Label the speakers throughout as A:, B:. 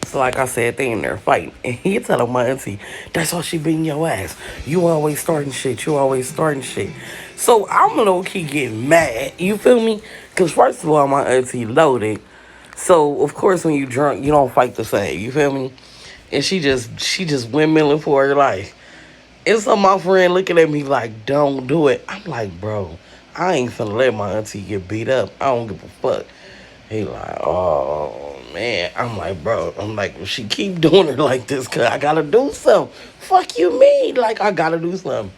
A: So like I said, they in there fighting. And he telling my auntie, that's why she beating your ass. You always starting shit. You always starting shit. So I'm low key getting mad. You feel me? Because first of all, my auntie loaded. So of course when you drunk, you don't fight the same. You feel me? And she just windmilling for her life. And so my friend looking at me like, don't do it. I'm like, bro, I ain't finna let my auntie get beat up. I don't give a fuck. He like, oh man. I'm like, bro. I'm like, well, she keep doing her like this, cause I gotta do something. Fuck you mean? Like I gotta do something.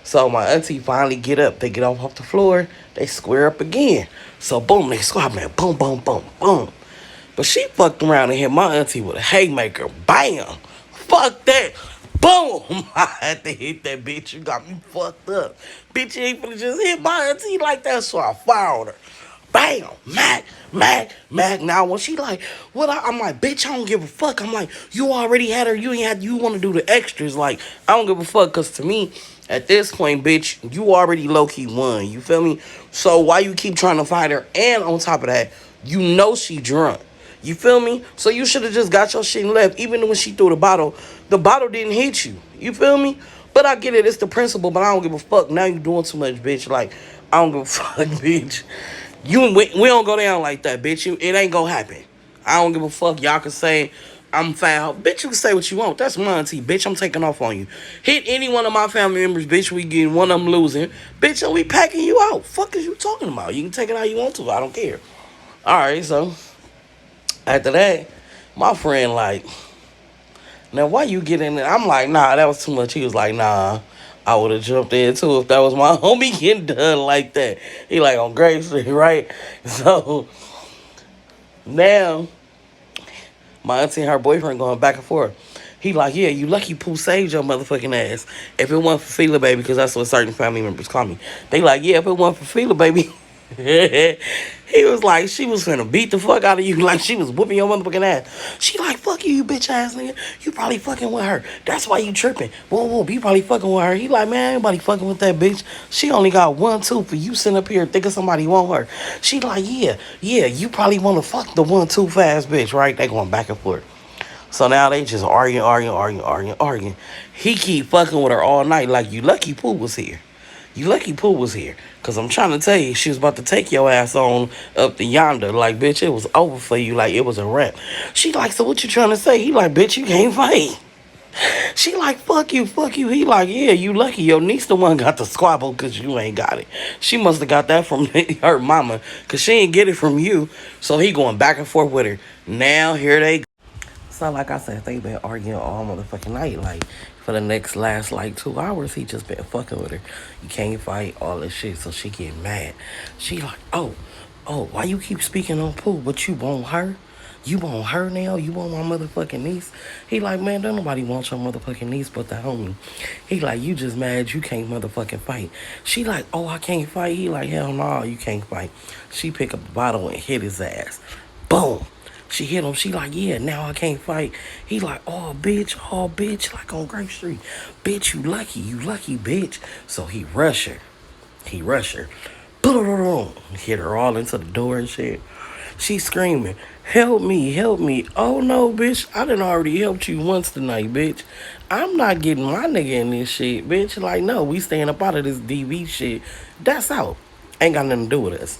A: So my auntie finally get up. They get off the floor. They square up again. So boom, they squat, man. Boom, boom, boom, boom. But she fucked around and hit my auntie with a haymaker. Bam. Fuck that. Boom. I had to hit that bitch. You got me fucked up. Bitch, you ain't finna just hit my auntie like that. So I fouled her. Bam, Mac, Mac, Mac. Now when she like, what? I'm like, bitch, I don't give a fuck. I'm like, you already had her. You ain't had. You want to do the extras? Like, I don't give a fuck. Cause to me, at this point, bitch, you already low key won. You feel me? So why you keep trying to fight her? And on top of that, you know she drunk. You feel me? So you should have just got your shit and left. Even when she threw the bottle didn't hit you. You feel me? But I get it. It's the principle. But I don't give a fuck. Now you doing too much, bitch. Like, I don't give a fuck, bitch. We don't go down like that, bitch. It ain't gonna happen. I don't give a fuck. Y'all can say I'm foul. Bitch, you can say what you want. That's my auntie. Bitch, I'm taking off on you. Hit any one of my family members, bitch, we getting one of them losing. Bitch, and we packing you out. Fuck is you talking about? You can take it how you want to. I don't care. Alright, so after that, my friend like, now why you get in there? I'm like, nah, that was too much. He was like, nah. I would have jumped in too if that was my homie getting done like that. He like on Grave Street, right? So now my auntie and her boyfriend going back and forth. He like, yeah, you lucky Pooh saved your motherfucking ass. If it wasn't for Fila Baby, because that's what certain family members call me. They like, yeah, if it wasn't for Fila Baby. He was like, she was finna beat the fuck out of you. Like, she was whooping your motherfucking ass. She like, fuck you, you bitch ass nigga. You probably fucking with her. That's why you tripping. Whoa, whoa, you probably fucking with her. He like, man, ain't nobody fucking with that bitch. She only got 1, 2 for you sitting up here thinking somebody want her. She like, yeah, yeah, you probably want to fuck the 1, 2 fast bitch, right? They going back and forth. So now they just arguing. He keep fucking with her all night like you lucky Pooh was here. You lucky Pooh was here. Cause I'm trying to tell you, she was about to take your ass on up to yonder. Like, bitch, it was over for you. Like, it was a wrap. She like, so what you trying to say? He like, bitch, you can't fight. She like, fuck you, fuck you. He like, yeah, you lucky. Your niece the one got the squabble because you ain't got it. She must have got that from her mama because she ain't get it from you. So he going back and forth with her. Now, here they go. So like I said, they been arguing all motherfucking night. Like for the next last like 2 hours, he just been fucking with her. You can't fight all this shit, so she get mad. She like, oh, why you keep speaking on Pooh, but you want her? You want her now? You want my motherfucking niece? He like, man, don't nobody want your motherfucking niece but the homie. He like, you just mad you can't motherfucking fight. She like, oh, I can't fight. He like, hell no, you can't fight. She pick up the bottle and hit his ass. Boom. She hit him. She like, yeah, now I can't fight. He like, oh, bitch, like on Grape Street. Bitch, you lucky, bitch. So he rush her. Boom. Hit her all into the door and shit. She screaming, help me, help me. Oh, no, bitch, I done already helped you once tonight, bitch. I'm not getting my nigga in this shit, bitch. Like, no, we staying up out of this DV shit. That's out. Ain't got nothing to do with us.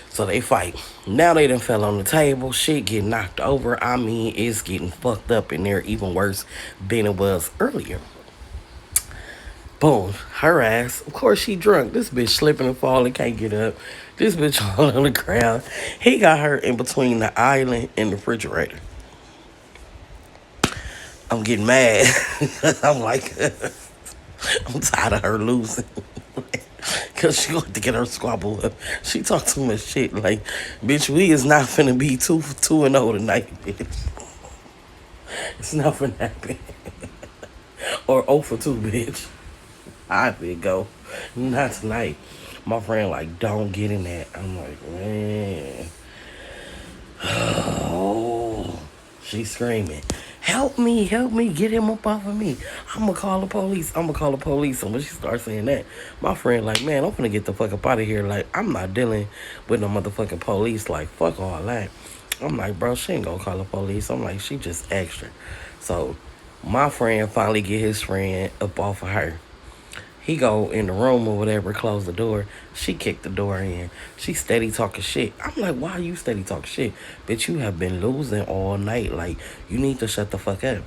A: So they fight. Now they done fell on the table. Shit get knocked over. I mean, it's getting fucked up in there even worse than it was earlier. Boom. Her ass. Of course she drunk. This bitch slipping and falling. Can't get up. This bitch all on the ground. He got her in between the island and the refrigerator. I'm getting mad. I'm like, I'm tired of her losing. Cause she going to get her squabble up. She talk too much shit. Like, bitch, we is not finna be 2-0 tonight, bitch. It's not finna happen. Or 0 for 2, bitch. I fit go. Not tonight. My friend like, don't get in that. I'm like, man. Oh. She's screaming, help me, get him up off of me. I'ma call the police. And when she starts saying that, my friend like, man, I'm finna get the fuck up out of here. Like, I'm not dealing with no motherfucking police. Like, fuck all that. I'm like, bro, she ain't gonna call the police. I'm like, she just extra. So my friend finally get his friend up off of her. He go in the room or whatever, close the door. She kicked the door in. She steady talking shit. I'm like, why you steady talking shit? Bitch, you have been losing all night. Like, you need to shut the fuck up.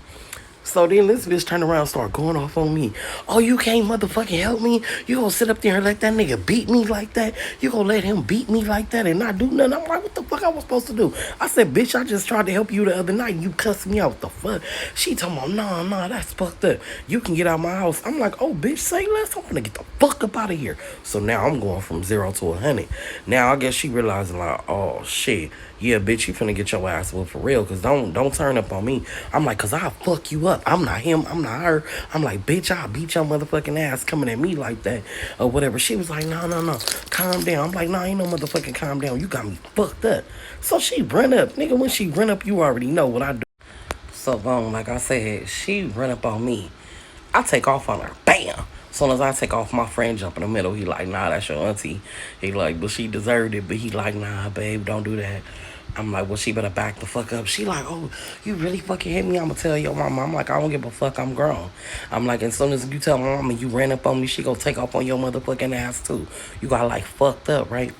A: So then this bitch turned around and start going off on me. Oh, you can't motherfucking help me? You gonna sit up there and let that nigga beat me like that? You gonna let him beat me like that and not do nothing? I'm like, what the fuck I was supposed to do? I said, bitch, I just tried to help you the other night. You cussed me out. What the fuck? She talking about, nah, that's fucked up. You can get out my house. I'm like, oh, bitch, say less. I'm gonna get the fuck up out of here. So now I'm going from 0 to 100. Now I guess she realizing like, oh, shit. Yeah, bitch, you finna get your ass whooped for real. Cause don't turn up on me. I'm like, cause I'll fuck you up. I'm not him. I'm not her. I'm like, bitch, I'll beat your motherfucking ass coming at me like that or whatever. She was like, no. Calm down. I'm like, nah, ain't no motherfucking calm down. You got me fucked up. So she run up. Nigga, when she run up, you already know what I do. So, like I said, she run up on me. I take off on her. Bam. As soon as I take off, my friend jump in the middle. He like, nah, that's your auntie. He like, but she deserved it. But he like, nah, babe, don't do that. I'm like, well, she better back the fuck up. She like, oh, you really fucking hit me? I'm gonna tell your mama. I'm like, I don't give a fuck. I'm grown. I'm like, as soon as you tell my mama you ran up on me, she gonna take off on your motherfucking ass too. You got like fucked up, right?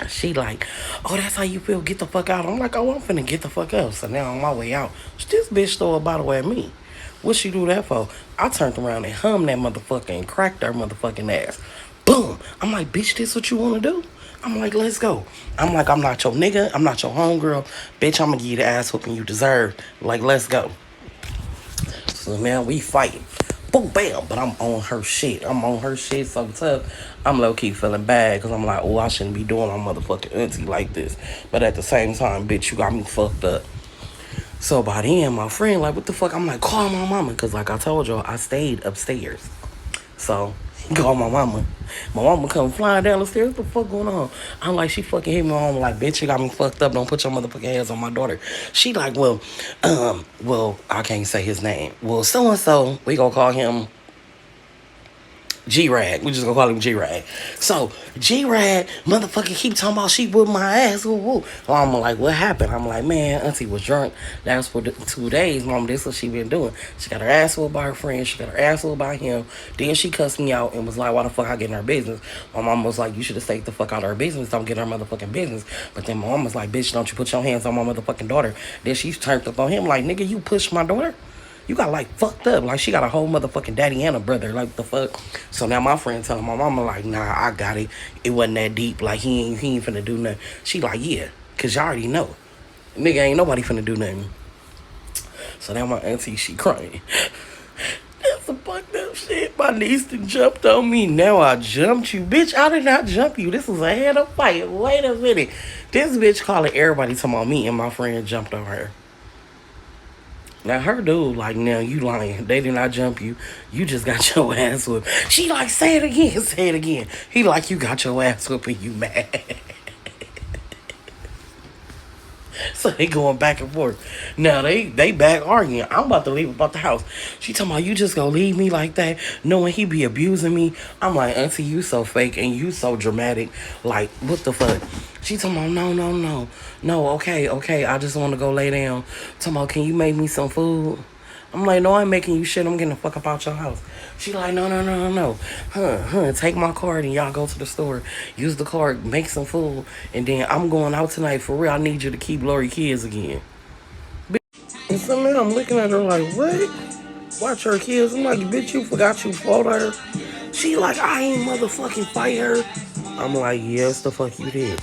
A: She like, oh, that's how you feel? Get the fuck out. I'm like, oh, I'm finna get the fuck out. So now on my way out, this bitch throw a bottle at me. What she do that for? I turned around and hummed that motherfucker and cracked her motherfucking ass. Boom. I'm like, bitch, this what you wanna do? I'm like, let's go. I'm like, I'm not your nigga. I'm not your homegirl. Bitch, I'm gonna give you the ass whooping you deserve. Like, let's go. So now we fighting. Boom, bam. But I'm on her shit. I'm on her shit so tough. I'm low-key feeling bad because I'm like, oh, I shouldn't be doing my motherfucking auntie like this. But at the same time, bitch, you got me fucked up. So by then, my friend, like, what the fuck? I'm like, call my mama. Because like I told y'all, I stayed upstairs. So he called my mama. My mama come flying down the stairs. What the fuck going on? I'm like, she fucking hit me on. Like, bitch, you got me fucked up. Don't put your motherfucking hands on my daughter. She like, well, I can't say his name. Well, so-and-so, we gonna call him G-Rag. We just gonna call him G-Rag. So, G-Rag, motherfucker, keep talking about she whipped my ass. Woo, woo. So I'm like, what happened? I'm like, man, auntie was drunk. That was for 2 days, mom. This is what she been doing. She got her ass whooped by her friend. She got her ass whooped by him. Then she cussed me out and was like, why the fuck I get in her business? My mom was like, you should have stayed the fuck out of her business. Don't get in her motherfucking business. But then my mom was like, bitch, don't you put your hands on my motherfucking daughter. Then she turned up on him like, nigga, you pushed my daughter? You got like fucked up. Like she got a whole motherfucking daddy and a brother. Like the fuck. So now my friend telling my mama like, nah, I got it. It wasn't that deep. Like he ain't finna do nothing. She like, yeah, cause y'all already know. Nigga ain't nobody finna do nothing. So now my auntie, she crying. That's some fucked up shit. My niece done jumped on me. Now I jumped you. Bitch, I did not jump you. This was a head of fight. Wait a minute. This bitch calling everybody talking about me and my friend jumped on her. Now her dude like, now you lying. They did not jump you. You just got your ass whooped. She like, say it again, say it again. He like, you got your ass whooped and you mad. So they going back and forth. Now they back arguing. I'm about to leave about the house. She talking about, you just gonna leave me like that, knowing he be abusing me. I'm like, auntie, you so fake and you so dramatic. Like, what the fuck? She talking about, no, okay, I just want to go lay down. Talking about, can you make me some food? I'm like, no, I ain't making you shit. I'm getting the fuck up out your house. She like, no. Take my card and y'all go to the store. Use the card, make some food. And then I'm going out tonight for real. I need you to keep Lori kids again. And so now I'm looking at her like, what? Watch her kids. I'm like, bitch, you forgot you fought her. She like, I ain't motherfucking fight her. I'm like, yes, the fuck you did.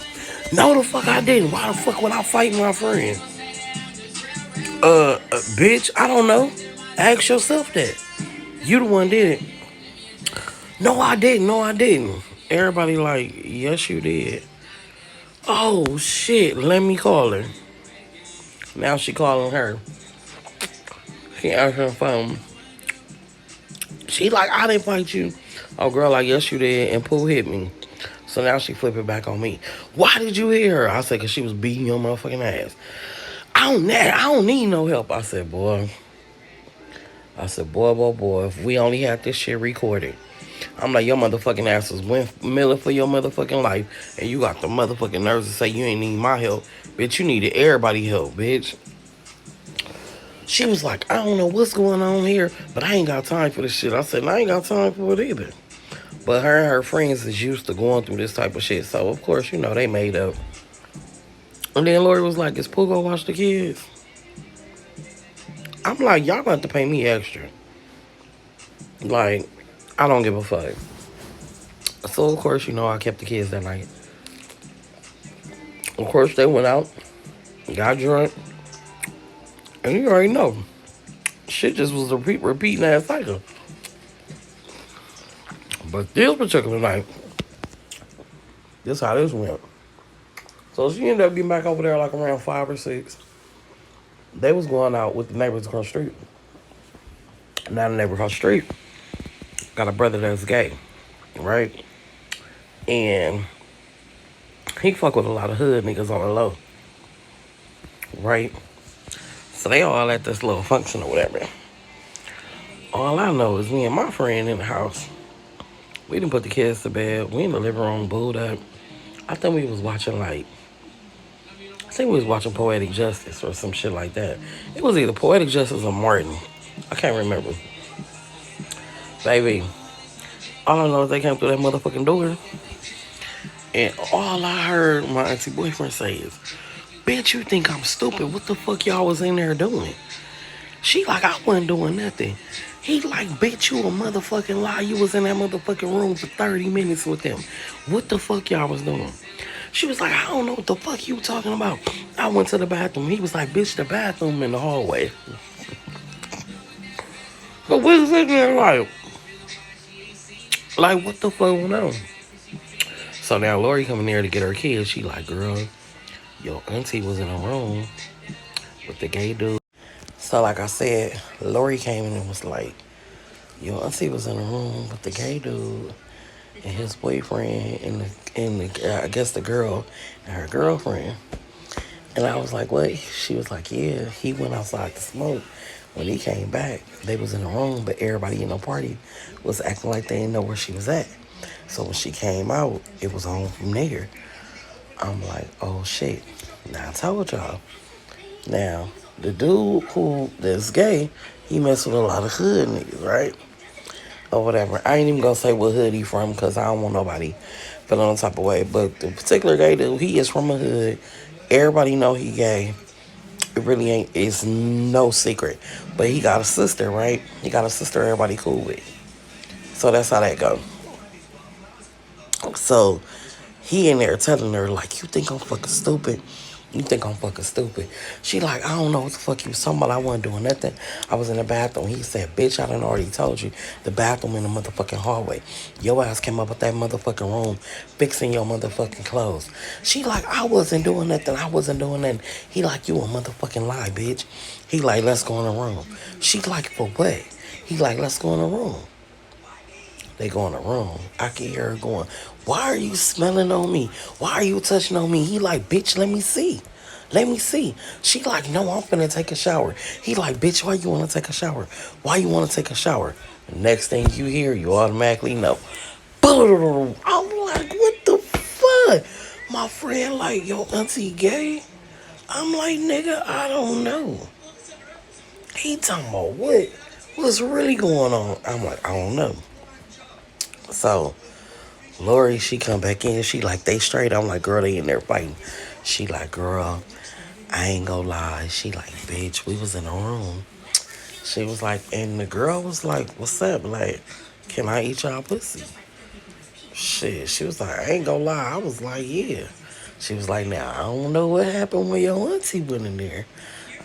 A: No, the fuck I didn't. Why the fuck would I fight my friend? Bitch, I don't know. Ask yourself that. You the one did it. No, I didn't. Everybody like, yes, you did. Oh, shit. Let me call her. Now she calling her. She answering her phone. She like, I didn't fight you. Oh, girl, like, yes, you did. And Pooh hit me. So now she flipping back on me. Why did you hit her? I said, because she was beating your motherfucking ass. I don't need no help. I said, boy, if we only had this shit recorded, I'm like, your motherfucking ass was milling for your motherfucking life, and you got the motherfucking nerves to say you ain't need my help. Bitch, you needed everybody help, bitch. She was like, I don't know what's going on here, but I ain't got time for this shit. I said, I ain't got time for it either. But her and her friends is used to going through this type of shit. So, of course, they made up. And then Lori was like, is Pooh gonna watch the kids? I'm like, y'all got to pay me extra. Like, I don't give a fuck. So, of course, I kept the kids that night. Of course, they went out, got drunk, and you already know. Shit just was a repeating that cycle. But this particular night, this how this went. So she ended up getting back over there like around 5 or 6. They was going out with the neighbors across the street. Now the neighbor across the street got a brother that's gay, right? And he fuck with a lot of hood niggas on the low, right? So they all at this little function or whatever. All I know is me and my friend in the house. We didn't put the kids to bed. We in the living room, booed up. I think we was watching Poetic Justice or some shit like that. It was either Poetic Justice or Martin. I can't remember. Baby, all I know is they came through that motherfucking door. And all I heard my auntie boyfriend say is, bitch, you think I'm stupid? What the fuck y'all was in there doing? She like, I wasn't doing nothing. He like, bitch, you a motherfucking lie. You was in that motherfucking room for 30 minutes with them. What the fuck y'all was doing? She was like, I don't know what the fuck you talking about. I went to the bathroom. He was like, bitch, the bathroom in the hallway. But we was sitting there like, what the fuck went on? So now Lori coming there to get her kids. She like, girl, your auntie was in a room with the gay dude. So like I said, Lori came in and was like, your auntie was in a room with the gay dude and his boyfriend and I guess the girl and her girlfriend. And I was like, what? She was like, yeah, he went outside to smoke. When he came back, they was in the room, but everybody in the party was acting like they didn't know where she was at. So when she came out, it was on from there. I'm like, oh shit. Now I told y'all. Now, the dude that's gay, he mess with a lot of hood niggas, right? Or whatever. I ain't even gonna say what hood he from because I don't want nobody feeling on type of way. But the particular gay dude, he is from a hood. Everybody know he gay. It really ain't, it's no secret. But he got a sister, right? He got a sister everybody cool with. So that's how that go. So he in there telling her, like, you think I'm fucking stupid? You think I'm fucking stupid? She like, I don't know what the fuck you was talking about. I wasn't doing nothing. I was in the bathroom. He said, bitch, I done already told you. The bathroom in the motherfucking hallway. Your ass came up with that motherfucking room fixing your motherfucking clothes. She like, I wasn't doing nothing. I wasn't doing nothing. He like, you a motherfucking lie, bitch. He like, let's go in the room. She like, for what? He like, let's go in the room. They go in the room. I can hear her going, why are you smelling on me? Why are you touching on me? He like, bitch, let me see. Let me see. She like, no, I'm finna take a shower. He like, bitch, why you wanna take a shower? Why you wanna take a shower? Next thing you hear, you automatically know. I'm like, what the fuck? My friend like, yo, auntie gay? I'm like, nigga, I don't know. He talking about what? What's really going on? I'm like, I don't know. So Lori, she come back in. She like, they straight. I'm like, girl, they in there fighting. She like, girl, I ain't gonna lie. She like, bitch, we was in a room. She was like, and the girl was like, what's up? Like, can I eat y'all pussy? Shit. She was like, I ain't gonna lie. I was like, yeah. She was like, now, I don't know what happened when your auntie went in there.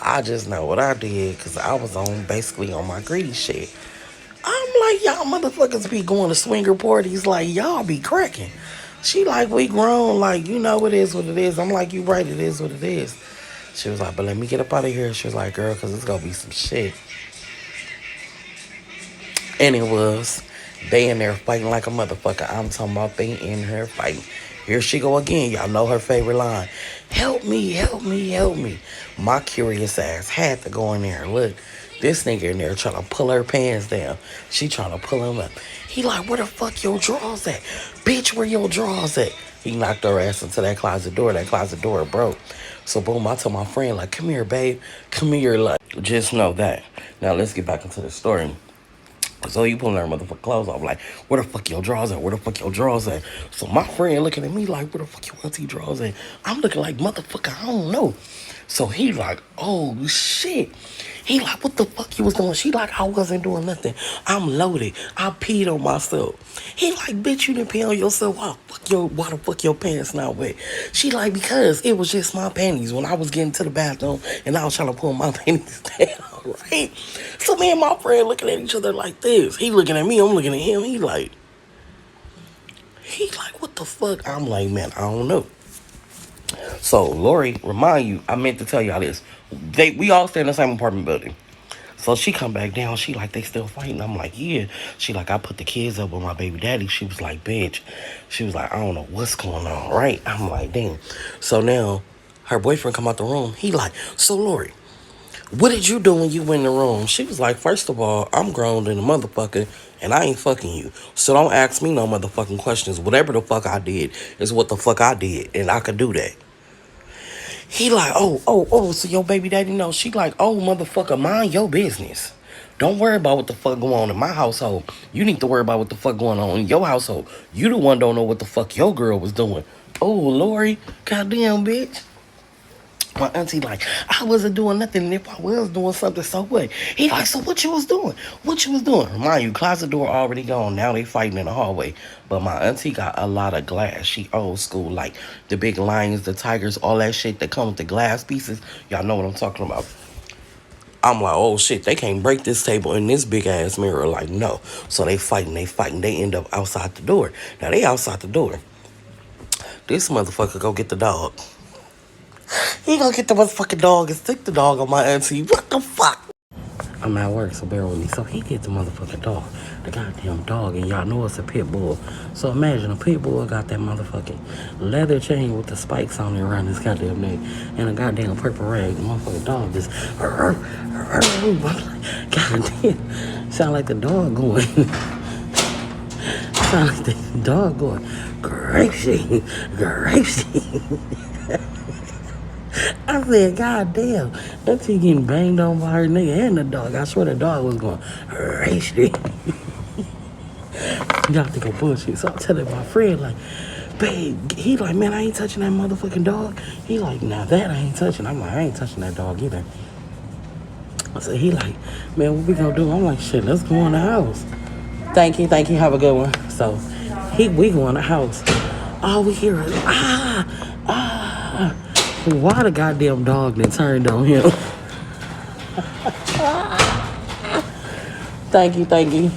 A: I just know what I did because I was basically on my greedy shit. I'm like, y'all motherfuckers be going to swinger parties like y'all be cracking. She like, we grown, like, it is what it is. I'm like, you right, it is what it is. She was like, but let me get up out of here. She was like, girl, because it's going to be some shit. And it was. They in there fighting like a motherfucker. I'm talking about they in here fighting. Here she go again. Y'all know her favorite line. Help me, help me, help me. My curious ass had to go in there. Look, this nigga in there trying to pull her pants down. She trying to pull him up. He like, where the fuck your drawers at? Bitch, where your drawers at? He knocked her ass into that closet door. That closet door broke. So boom, I told my friend, like, come here, babe. Come here, like, just know that. Now let's get back into the story. So you pulling her motherfucking clothes off, like, where the fuck your drawers at? Where the fuck your drawers at? So my friend looking at me like, where the fuck your auntie drawers at? I'm looking like, motherfucker, I don't know. So he like, oh shit. He like, what the fuck you was doing? She like, I wasn't doing nothing. I'm loaded. I peed on myself. He like, bitch, you didn't pee on yourself. Why the fuck your pants not wet? She like, because it was just my panties when I was getting to the bathroom and I was trying to pull my panties down, right? So me and my friend looking at each other like this. He looking at me, I'm looking at him. He like, what the fuck? I'm like, man, I don't know. So Lori, remind you, I meant to tell y'all this. We all stay in the same apartment building. So she come back down. She like, they still fighting. I'm like, yeah. She like, I put the kids up with my baby daddy. She was like, bitch. She was like, I don't know what's going on, right? I'm like, damn. So now her boyfriend come out the room. He like, so Lori, what did you do when you went in the room? She was like, first of all, I'm grown than a motherfucker and I ain't fucking you. So don't ask me no motherfucking questions. Whatever the fuck I did is what the fuck I did. And I could do that. He like, so your baby daddy knows. She like, oh, motherfucker, mind your business. Don't worry about what the fuck going on in my household. You need to worry about what the fuck going on in your household. You the one don't know what the fuck your girl was doing. Oh, Lori, goddamn, bitch. My auntie like, I wasn't doing nothing, and if I was doing something, so what? He like, so what you was doing? What you was doing? Mind you, closet door already gone. Now they fighting in the hallway. But my auntie got a lot of glass. She old school, like the big lions, the tigers, all that shit that come with the glass pieces. Y'all know what I'm talking about. I'm like, oh shit, they can't break this table in this big ass mirror. Like, no. So they fighting. They end up outside the door. Now they outside the door. This motherfucker go get the dog. He gonna get the motherfucking dog and stick the dog on my auntie. What the fuck? I'm at work, so bear with me. So he gets the motherfucking dog. The goddamn dog, and y'all know it's a pit bull. So imagine a pit bull got that motherfucking leather chain with the spikes on it around his goddamn neck and a goddamn purple rag. The motherfucking dog just goddamn. Sound like the dog going. Sound like the dog going. Gracie. I said, God damn, that thing getting banged on by her nigga and the dog. I swear the dog was going, racing. Y'all think I'm bullshit. So I'm telling my friend, like, babe, he like, man, I ain't touching that motherfucking dog. He like, now that I ain't touching. I'm like, I ain't touching that dog either. I said, he like, man, what we gonna do? I'm like, shit, let's go in the house. Thank you, have a good one. So we go in the house. All we hear is, why the goddamn dog that turned on him? Thank you.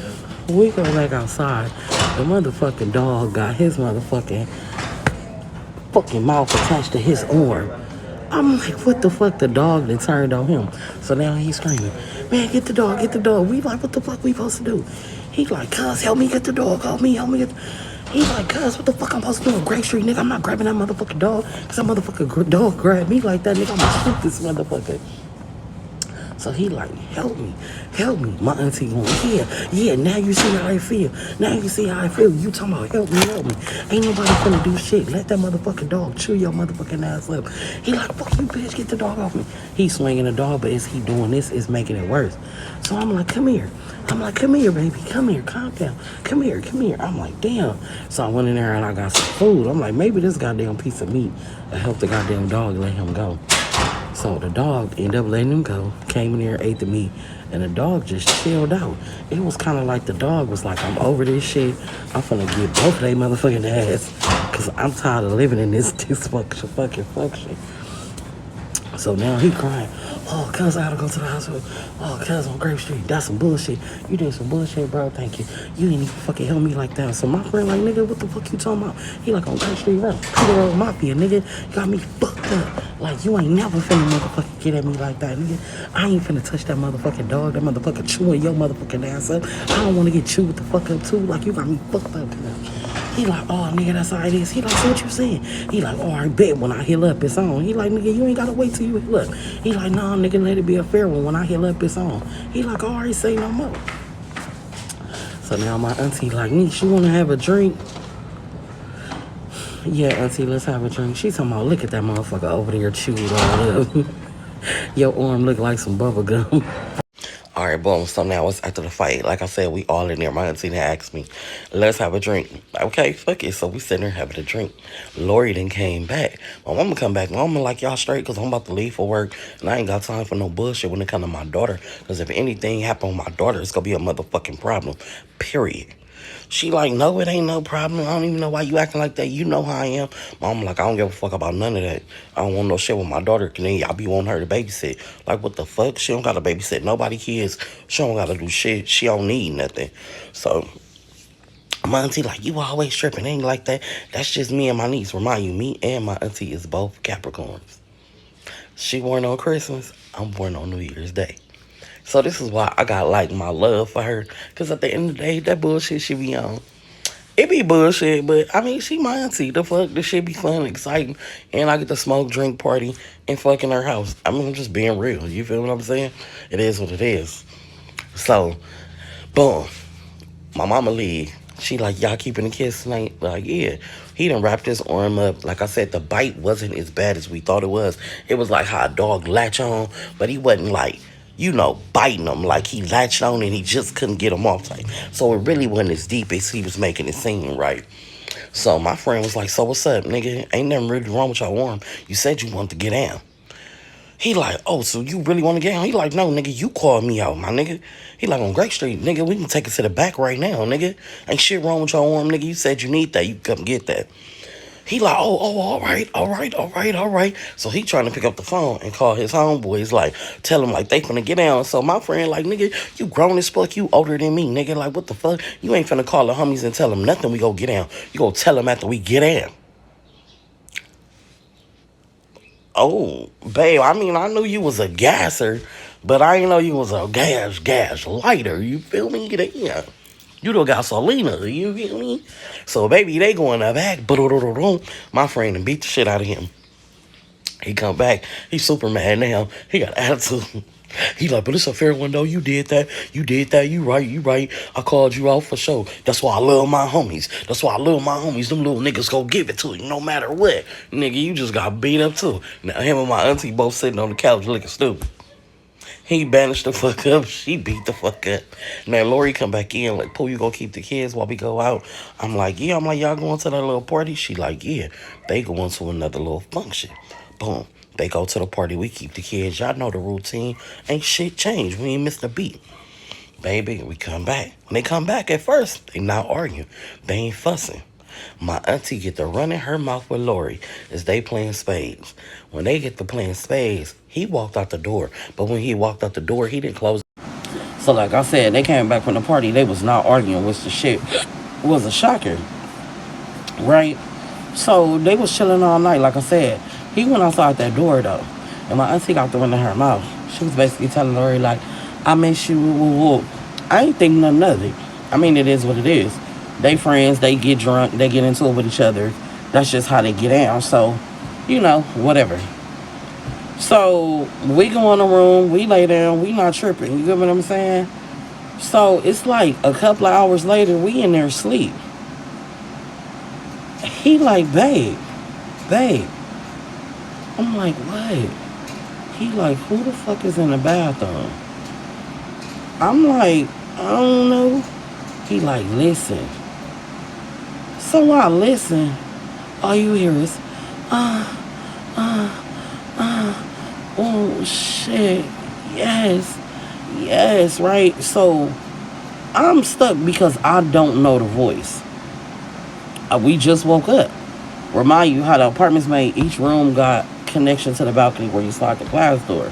A: We go back outside. The motherfucking dog got his motherfucking mouth attached to his arm. I'm like, what the fuck? The dog that turned on him. So now he's screaming, man, get the dog. We like, what the fuck we supposed to do? He like, cuz, help me get the dog. Help me get the... He like, cuz, what the fuck I'm supposed to do on Grape Street, nigga? I'm not grabbing that motherfucking dog. Cause that motherfucking dog grabbed me like that, nigga. I'm gonna shoot this motherfucker. So he like, help me. My auntie going, yeah, now you see how I feel. You talking about help me. Ain't nobody finna do shit. Let that motherfucking dog chew your motherfucking ass up. He like, fuck you, bitch, get the dog off me. He swinging the dog, but as he doing this, it's making it worse. So I'm like, come here. Come here, baby. Come here, calm down. Come here. I'm like, damn. So I went in there and I got some food. I'm like, maybe this goddamn piece of meat will help the goddamn dog let him go. So the dog ended up letting him go, came in there, ate the meat, and the dog just chilled out. It was kind of like the dog was like, I'm over this shit. I'm finna get both of they motherfucking ass because I'm tired of living in this dysfunction function. So now he crying, oh, cuz I gotta go to the hospital. Oh, cuz on Grape Street, that's some bullshit. You did some bullshit, bro, thank you. You didn't even fucking help me like that. So my friend like, nigga, what the fuck you talking about? He like, on Grape Street, right? Peter Road Mafia, nigga, you got me fucked up. Like, you ain't never finna motherfucking get at me like that, nigga. I ain't finna touch that motherfucking dog, that motherfucker chewing your motherfucking ass up. I don't wanna get chewed the fuck up too. Like, you got me fucked up, nigga. He like, oh, nigga, that's how it is. He like, so what you saying? He like, oh, I bet when I heal up, it's on. He like, nigga, you ain't gotta wait till you heal up. He like, nah, nigga, let it be a fair one. When I heal up, it's on. He like, oh, I already say no more. So now my auntie like, niece, you wanna have a drink? Yeah, auntie, let's have a drink. She talking about, look at that motherfucker over there chewed all up. Your arm look like some bubble gum. All right, boom. So now it's after the fight. Like I said, we all in there. My auntie asked me, let's have a drink. Okay, fuck it. So we sitting there having a drink. Lori then came back. My mama come back. My mama like, y'all straight? Because I'm about to leave for work. And I ain't got time for no bullshit when it come to my daughter. Because if anything happen with my daughter, it's going to be a motherfucking problem. Period. She like, no, it ain't no problem. I don't even know why you acting like that. You know how I am. Mom like, I don't give a fuck about none of that. I don't want no shit with my daughter. And then y'all be wanting her to babysit. Like, what the fuck? She don't got to babysit nobody kids. She don't got to do shit. She don't need nothing. So, my auntie like, you always tripping. Ain't like that. That's just me and my niece. Remind you, me and my auntie is both Capricorns. She born on Christmas. I'm born on New Year's Day. So this is why I got like my love for her. Cause at the end of the day, that bullshit she be on. It be bullshit, but I mean, she my auntie. The fuck, this shit be fun, exciting, and I get to smoke, drink, party, and fuck in her house. I mean, I'm just being real. You feel what I'm saying? It is what it is. So, boom, my mama leave. She like, y'all keeping the kids tonight? Like, yeah. He done wrapped his arm up. Like I said, the bite wasn't as bad as we thought it was. It was like how a dog latch on, but he wasn't like, biting him. Like he latched on and he just couldn't get him off tight. So it really wasn't as deep as he was making it seem, right? So my friend was like, so what's up, nigga? Ain't nothing really wrong with your arm. You said you wanted to get down. He like, oh, so you really want to get on? He like, no, nigga, you called me out, my nigga. He like, on Great Street, nigga, we can take it to the back right now, nigga. Ain't shit wrong with your arm, nigga. You said you need that. You come get that. He like, all right. So he trying to pick up the phone and call his homeboys, like, tell him, like, they finna get down. So my friend, like, nigga, you grown as fuck, you older than me, nigga. Like, what the fuck? You ain't finna call the homies and tell them nothing, we go get down. You go tell them after we get down. Oh, babe, I mean, I knew you was a gasser, but I didn't know you was a gas lighter. You feel me? Yeah. You don't got Selena, you feel me? So, baby, they going up back. My friend and beat the shit out of him. He come back. He's super mad now. He got attitude. He like, but it's a fair one though. You did that. You right. I called you out for sure. That's why I love my homies. Them little niggas go give it to you no matter what. Nigga, you just got beat up too. Now him and my auntie both sitting on the couch looking stupid. He banished the fuck up. She beat the fuck up. Now Lori come back in like, Pooh, you gonna keep the kids while we go out? I'm like, yeah. I'm like, y'all going to that little party? She like, yeah. They going to another little function. Boom. They go to the party. We keep the kids. Y'all know the routine. Ain't shit changed. We ain't missed a beat. Baby, we come back. When they come back at first, they not arguing. They ain't fussing. My auntie get to running her mouth with Lori as they playing spades. When they get to playing spades, he walked out the door. But when he walked out the door, he didn't close. So like I said, they came back from the party. They was not arguing, which the shit was a shocker. Right? So they was chilling all night. Like I said, he went outside that door though. And my auntie got the one in her mouth. She was basically telling Lori like, I miss you. Woo, woo. I ain't think nothing of it. I mean, it is what it is. They friends, they get drunk, they get into it with each other. That's just how they get down. So, whatever. So, we go in the room, we lay down, we not tripping. You get what I'm saying? So, it's like a couple of hours later, we in there asleep. He like, babe. I'm like, what? He like, who the fuck is in the bathroom? I'm like, I don't know. He like, listen. So I listen. All you hear is, oh shit. Yes, right? So I'm stuck because I don't know the voice. We just woke up. Remind you how the apartment's made. Each room got connection to the balcony where you slide the glass door.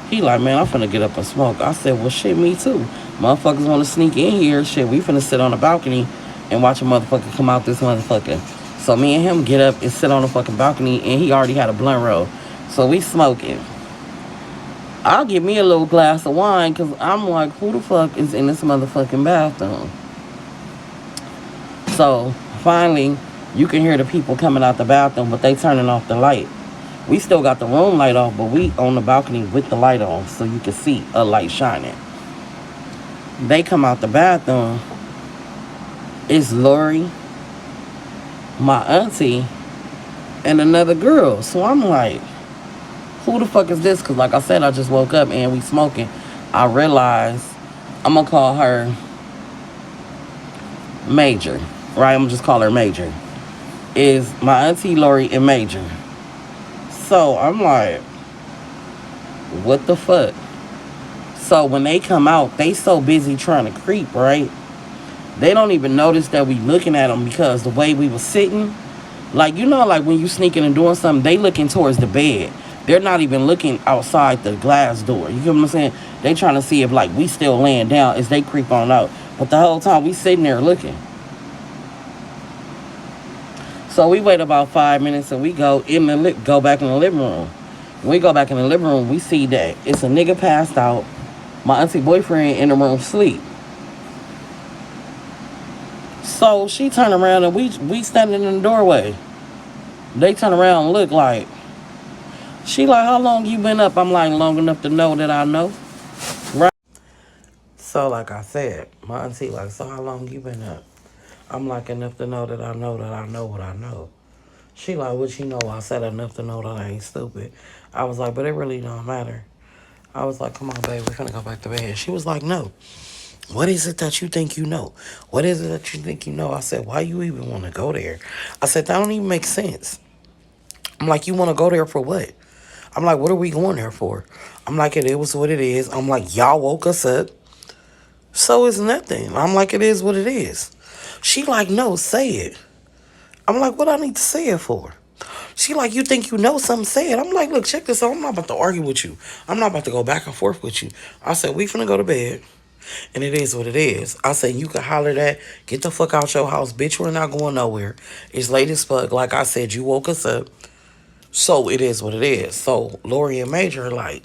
A: He like, man, I'm finna get up and smoke. I said, well, shit, me too. Motherfuckers want to sneak in here. Shit, we finna sit on the balcony and watch a motherfucker come out this motherfucker. So me and him get up and sit on the fucking balcony, and he already had a blunt roll. So we smoking. I'll get me a little glass of wine because I'm like, who the fuck is in this motherfucking bathroom? So Finally, you can hear the people coming out the bathroom, but they turning off the light. We still got the room light off, but we on the balcony with the light on, so you can see a light shining. They come out the bathroom. It's Lori, my auntie, and another girl. So I'm like, who the fuck is this? Because like I said, I just woke up and we smoking. I realized I'm going to call her Major. Right? I'm going to just call her Major. Is my auntie Lori and Major. So I'm like, what the fuck? So when they come out, they so busy trying to creep, right? They don't even notice that we looking at them because the way we was sitting, like, you know, like when you sneaking and doing something, they looking towards the bed. They're not even looking outside the glass door. You get what I'm saying? They trying to see if, like, we still laying down as they creep on out. But the whole time we sitting there looking. So we wait about 5 minutes and we go back in the living room. When we go back in the living room, we see that it's a nigga passed out. My auntie boyfriend in the room sleep. So she turned around and we standing in the doorway. They turn around and look like, she like, how long you been up? I'm like, long enough to know that I know. Right? So like I said, my auntie like, so how long you been up? I'm like, enough to know that I know what I know. She like, what you know? I said enough to know that I ain't stupid. I was like, but it really don't matter. I was like, come on, babe, we're gonna go back to bed. She was like, no. What is it that you think you know? What is it that you think you know? I said, why you even want to go there? I said, that don't even make sense. I'm like, you want to go there for what? I'm like, what are we going there for? I'm like, it was what it is. I'm like, y'all woke us up. So it's nothing. I'm like, it is what it is. She like, no, say it. I'm like, what I need to say it for? She like, you think you know something, say it. I'm like, look, check this out. I'm not about to argue with you. I'm not about to go back and forth with you. I said, we finna go to bed. And it is what it is. I said, you can holler that. Get the fuck out your house. Bitch, we're not going nowhere. It's late as fuck. Like I said, you woke us up. So it is what it is. So Lori and Major are like,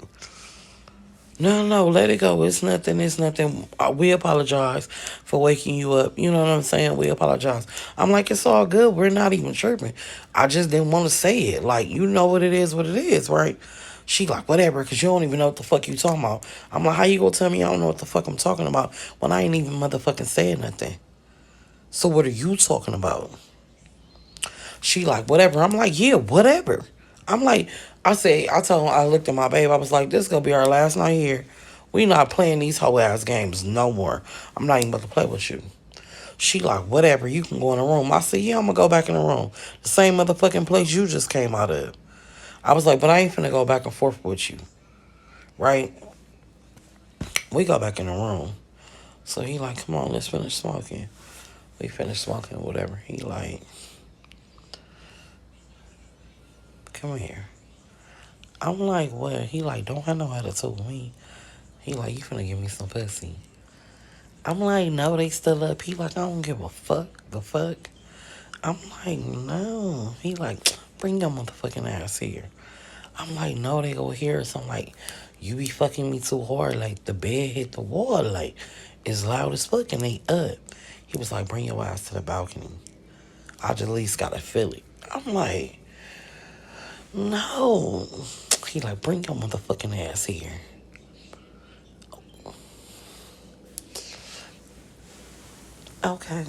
A: no, let it go. It's nothing. It's nothing. We apologize for waking you up. You know what I'm saying? We apologize. I'm like, it's all good. We're not even tripping. I just didn't want to say it. Like, you know what it is, right? She like, whatever, because you don't even know what the fuck you talking about. I'm like, how you gonna tell me I don't know what the fuck I'm talking about when I ain't even motherfucking saying nothing? So what are you talking about? She like, whatever. I'm like, yeah, whatever. I'm like, I told her, I looked at my babe. I was like, this is going to be our last night here. We not playing these whole ass games no more. I'm not even about to play with you. She like, whatever, you can go in the room. I said, yeah, I'm going to go back in the room. The same motherfucking place you just came out of. I was like, but I ain't finna go back and forth with you. Right? We go back in the room. So he like, come on, let's finish smoking. We finished smoking, whatever. He like, come here. I'm like, what? He like, don't have no attitude with me. He like, you finna give me some pussy. I'm like, no, they still up. He like, I don't give a fuck. The fuck? I'm like, no. He like, bring your motherfucking ass here. I'm like, no, they go here. So I'm like, you be fucking me too hard. Like, the bed hit the wall. Like, it's loud as fuck and they up. He was like, bring your ass to the balcony. I just at least gotta feel it. I'm like, no. He like, bring your motherfucking ass here. Okay.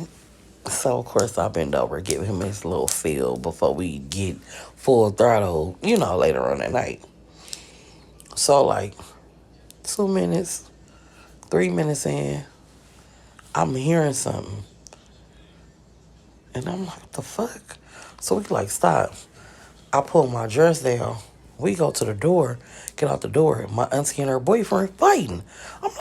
A: So, of course, I bend over, give him his little feel before we get full throttle, later on at night. So, like, 2 minutes, 3 minutes in, I'm hearing something. And I'm like, what the fuck? So we like, stop. I pull my dress down. We go to the door, get out the door. My auntie and her boyfriend fighting. I'm